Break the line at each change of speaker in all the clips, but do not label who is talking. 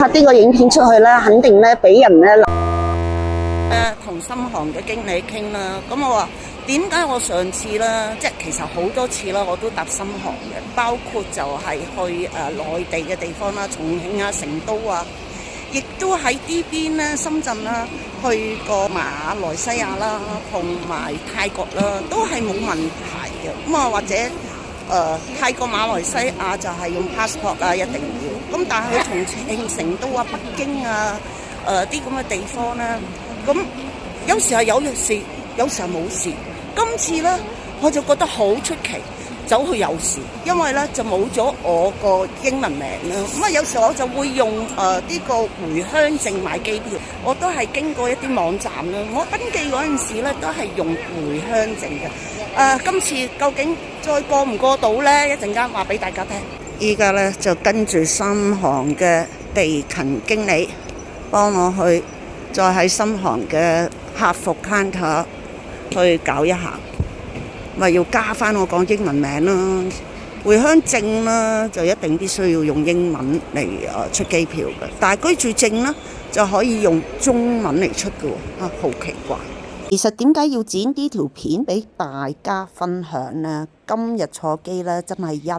拍呢個影片出去咧，肯定咧俾人咧
同深航嘅經理傾啦。咁我話點解我上次啦，即係其實好多次啦，我都搭深航嘅，包括就係去內地嘅地方啦，重慶啊、成都啊，亦都喺呢邊咧深圳啦，去過馬來西亞啦，同埋泰國啦，都係冇問題嘅。咁啊或者泰國馬來西亞就係用 passport 啦，一定要。咁但係去重慶、成都啊、北京啊啲咁嘅地方咧，咁有時係有事，有時係冇事。今次咧我就覺得好出奇，走去有事，因為咧就冇咗我個英文名啦。咁啊有時我就會用呢個回鄉證買機票，我都係經過一啲網站啦。我登記嗰陣時咧都係用回鄉證嘅。今次究竟再過唔過到呢？一陣間話俾大家聽。依家咧就跟住深航嘅地勤經理幫我去，再喺深航嘅客服 counter 去搞一下，咪要加翻我講英文名啦。回鄉證啦就一定必須要用英文嚟出機票嘅，但係居住證啦就可以用中文嚟出嘅喎。好奇怪。其實點解要剪呢條片俾大家分享呢？今日坐機咧真係一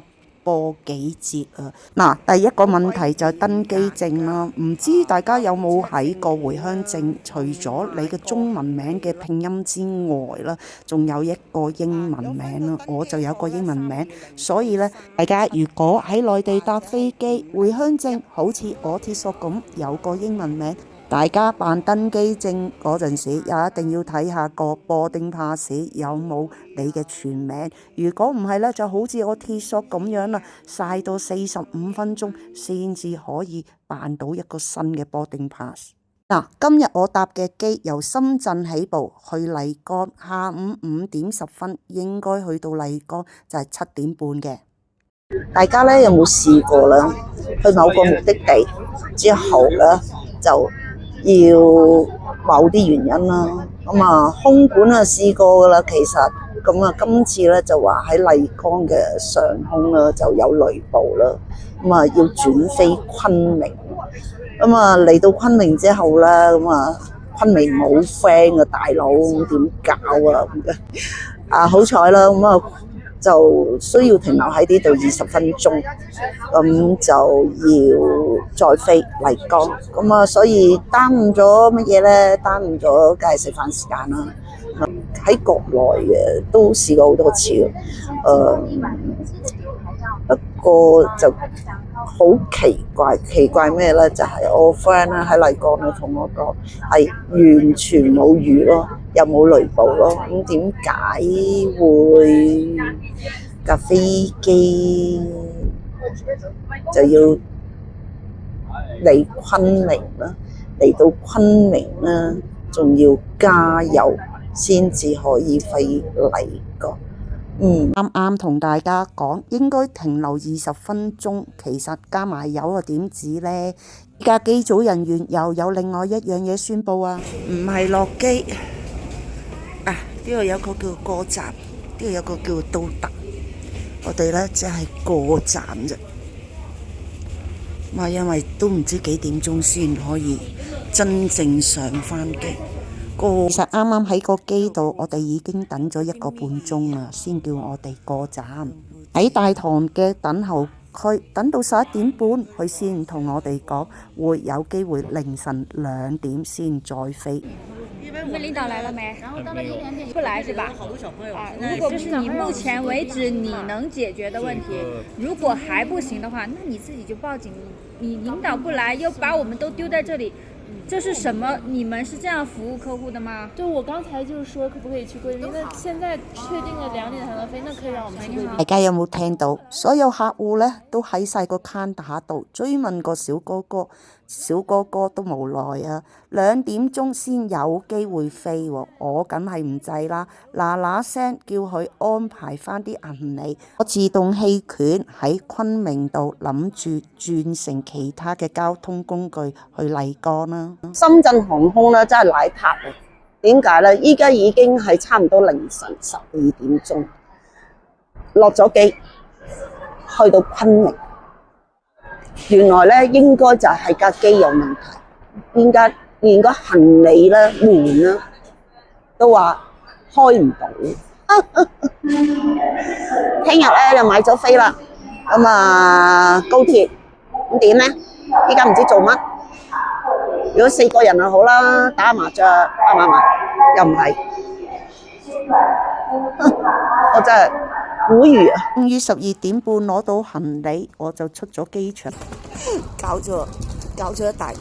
波幾折啊！嗱，第一個問題就係登機證啦，唔知大家有冇喺個回鄉證，除咗你嘅中文名嘅拼音之外啦，仲有一個英文名啦。我就有個英文名，所以咧，大家如果喺內地搭飛機回鄉證，好似我鐵叔咁有個英文名。大家辦登機證嗰陣時，又一定要睇下個 boarding pass 有冇你嘅全名。如果唔係咧，就好似我 T 恤咁樣啦，曬到45分鐘先至可以辦到一個新嘅 boarding pass。嗱，今日我搭嘅機由深圳起步去麗江，下午5點10分應該去到麗江就係7點半嘅。大家咧有冇試過啦？去某個目的地之後咧就要某啲原因啦，咁啊空管啊試過噶啦，其實咁啊今次咧就話喺麗江嘅上空啦就有雷暴啦，咁啊要轉飛昆明，咁啊嚟到昆明之後咧，咁啊昆明冇 friend 嘅大佬，咁點搞啊咁嘅？好彩啦，咁啊就需要停留喺呢度20分鐘，咁就要再飛麗江，咁啊所以耽誤咗乜嘢咧？耽誤咗梗係食飯時間啦。喺國內嘅都試過好多次，不過就好奇怪，奇怪咩咧？就係我 friend 咧喺麗江咧同我講係完全冇雨咯，又冇雷暴咯，咁點解會架飛機就要嚟昆明啦？嚟到昆明啦，仲要加油先至可以飛麗江。啱啱同大家講應該停留20分鐘，其實加埋油啊點止呢？依家機組人員又有另外一樣嘢宣佈啊，唔係落機啊！呢度有個叫過站，呢度有個叫到達，我哋呢只係過站啫。因為都唔知幾點鐘先可以真正上返機。其實啱啱喺個機度，我哋已經等咗1個半鐘啦，先叫我哋過站。喺大堂嘅等候區等到11點半，佢先同我哋講會有機會凌晨2點先再飛。
你們領導來了沒？不來是吧？如果是你目前為止你能解決的問題，如果還不行的話，那你自己就報警。你領導不來，又把我們都丟在這裡。這是什麼？你們是這樣服務客戶的嗎？
就我剛才就是說可不可以去貴賓，那現在確定了2點才能飛，那可以讓我們去貴賓。
大家有冇聽到？所有客戶呢都喺晒個 counter 度追問個小哥哥，小哥哥都無奈啊，2點鐘先有機會飛喎，我梗係唔制啦，嗱聲叫佢安排翻啲行李，我自動棄權喺昆明度諗住轉乘其他嘅交通工具去麗江啦。
深圳航空咧真係奶塔啊！點解咧？依家已經係差唔多凌晨12點鐘，落咗機去到昆明，原來咧應該就係架機有問題，連個行李咧門咧都話開唔到。聽日咧就買咗飛啦，咁啊高鐵咁點咧？依家唔知做乜。如果4個人就好啦，打下麻雀，啱唔啱啊？又唔係，我真係無語啊！
終於12點半攞到行李，我就出咗機場，搞咗一大輪，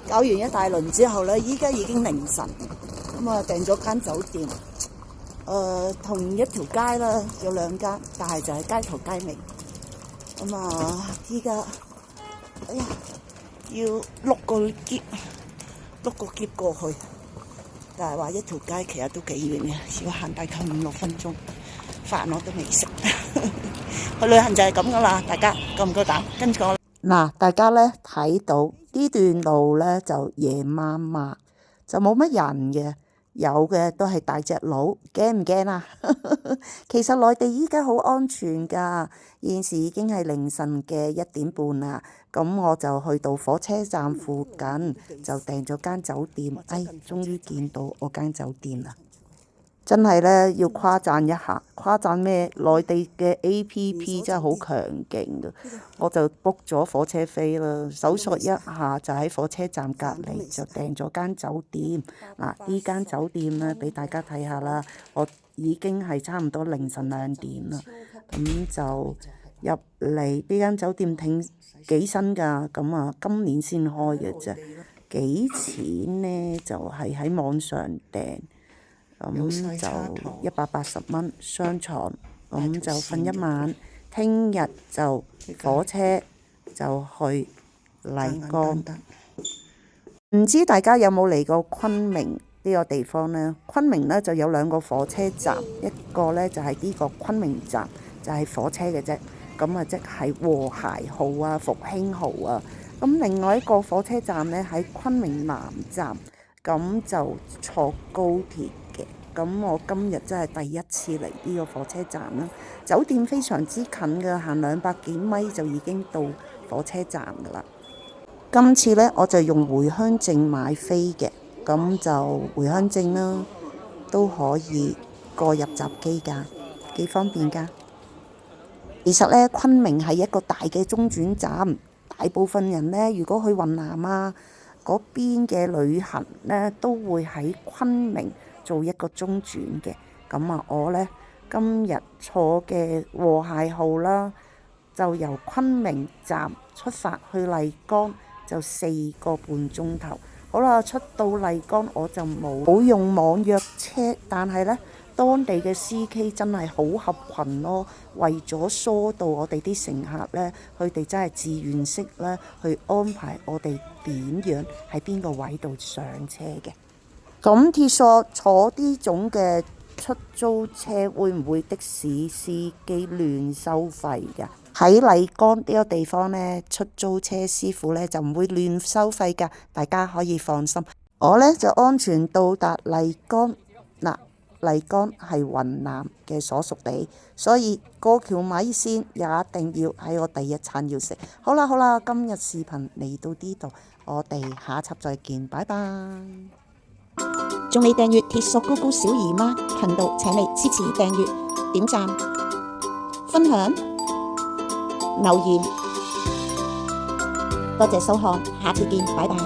搞完一大輪之後咧，依家已經凌晨，咁啊訂咗間酒店，同一條街啦，有2間，但係就係街頭街尾，咁啊依家，哎呀，要碌個篋過去。但係話一條街其實都幾遠嘅，要行大概5-6分鐘，飯我都未食。去旅行就係咁噶啦，大家夠唔夠膽跟住我？嗱，大家咧睇到呢段路咧就夜媽媽，就冇乜人嘅，有嘅都係大隻佬，驚唔驚啊？其實內地依家好安全㗎，現時已經係凌晨嘅1點半啦。咁我就去到火車站附近，就訂咗間酒店。終於見到我間酒店啦！真係咧要誇讚一下，誇讚咩？內地嘅 APP 真係好強勁㗎。我就 book 咗火車飛啦，搜索一下就喺火車站隔離就訂咗間酒店。嗱，呢間酒店咧俾大家睇下啦，我已經係差唔多凌晨2點啦，咁就入嚟呢間酒店挺幾新㗎，咁啊今年先開嘅啫，幾錢呢？就係喺網上訂，咁就180蚊雙床，咁就瞓一晚，聽日就火車就去麗江。唔知大家有冇嚟過昆明呢個地方呢？昆明呢就有2個火車站，一個呢就係呢個昆明站，就係火車嘅啫。咁啊，即係和諧號啊、復興號啊。咁另外一個火車站呢，喺昆明南站，咁就坐高鐵嘅。咁我今日真係第一次嚟呢個火車站啦。酒店非常之近嘅，行200幾米就已經到火車站噶啦。今次呢，我就用回鄉證買飛嘅，咁就回鄉證啦，都可以過入閘機㗎，幾方便㗎。其實咧，昆明係一個大嘅中轉站，大部分人咧，如果去雲南啊嗰邊嘅旅行咧，都會喺昆明做一個中轉嘅。咁啊，我咧今日坐嘅和諧號啦，就由昆明站出發去麗江，就4個半鐘頭。好啦，出到麗江我就冇用網約車，但係咧，當地嘅司機真係好合群咯，為咗疏導我哋啲乘客呢，佢哋真係自願式咧去安排我哋點樣喺邊個位度上車嘅。咁鐵索坐呢種嘅出租車會唔會的士司機亂收費㗎？喺麗江呢個地方呢，出租車師傅呢就唔會亂收費㗎，大家可以放心。我呢就安全到達麗江嗱。麗江係雲南嘅所屬地，所以過橋米線也一定要喺我第一餐要食。好啦，今日視頻嚟到呢度，我哋下一輯再見，拜拜。仲未訂閱鐵索姑姑小姨媽頻道，請你支持訂閱、點讚、分享、留言，多謝收看，下次見，拜拜。